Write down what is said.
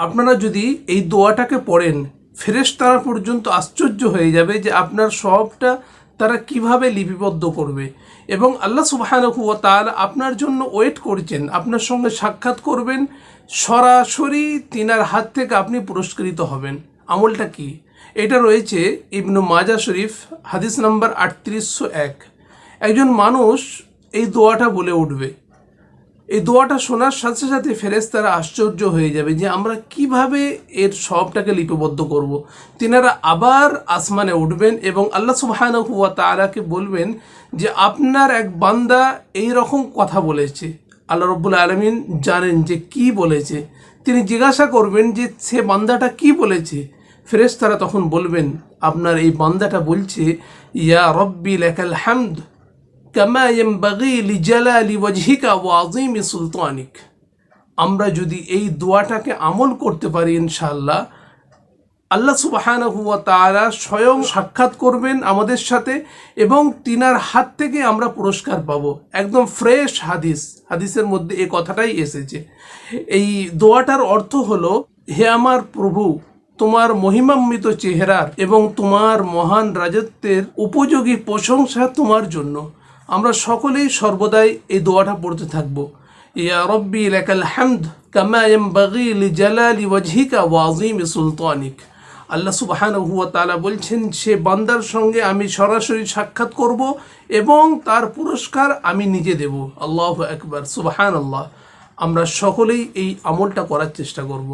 আপনারা যদি এই দোয়াটাকে পড়েন, ফেরেশতারা পর্যন্ত আশ্চর্য হয়ে যাবে যে আপনার সবটা তারা কিভাবে লিপিবদ্ধ করবে। এবং আল্লাহ সুবহানাহু ওয়া তাআলা আপনার জন্য ওয়েট করছেন, আপনার সঙ্গে সাক্ষাৎ করবেন, সরাসরি তিনার হাত থেকে আপনি পুরস্কৃত হবেন। আমলটা কি? এটা রয়েছে ইবনু মাজা শরীফ, হাদিস নাম্বার 3801। একজন মানুষ এই দোয়াটা বলে উঠবে, এই দোয়াটা শোনার সাথে সাথে ফেরেশতারা আশ্চর্য হয়ে যাবে যে আমরা কিভাবে এর সবটাকে লিপিবদ্ধ করব। তিনারা আবার আসমানে উঠবেন এবং আল্লাহ সুবহানাহু ওয়া তাআলাকে বলবেন যে আপনার এক বান্দা এই রকম কথা বলেছে। আল্লাহ রাব্বুল আলামিন জানেন যে কি বলেছে। তিনি জিজ্ঞাসা করবেন যে সে বান্দাটা কি বলেছে। ফেরেশতারা তখন বলবেন আপনার এই বান্দাটা বলছে, ইয়া রব্বি লাকাল হামদ কামা ইয়ানবাগি লিজালালি ওয়াজহিকা ওয়া আযীমি সুলতানিক। আমরা যদি এই দোয়াটাকে আমল করতে পারি ইনশাআল্লাহ, আল্লাহ সুবহানাহু ওয়া তাআলা স্বয়ং সাক্ষাৎ করবেন আমাদের সাথে এবং তিনার হাত থেকে আমরা পুরস্কার পাবো। একদম ফ্রেশ হাদিস, হাদিসের মধ্যে এই কথাটাই এসেছে। এই দোয়াটার অর্থ হলো, হে আমার প্রভু, তোমার মহিমান্বিত চেহারার এবং তোমার মহান রাজত্বের উপযোগী প্রশংসা তোমার জন্য। আমরা সকলেই সর্বদাই এই দোয়াটা পড়তে থাকবো। ইয়া রব্বি লাকাল হামদ কামা ইয়ানবাগি লিজালালি ওয়াজহিকা ওয়া আযীমি সুলতানিক। আল্লাহ সুবহানাহু ওয়া তাআলা বলছেন সে বান্দার সঙ্গে আমি সরাসরি সাক্ষাৎ করব এবং তার পুরস্কার আমি নিজে দেব। আল্লাহু আকবার, সুবহানাল্লাহ। আমরা সকলেই এই আমলটা করার চেষ্টা করব।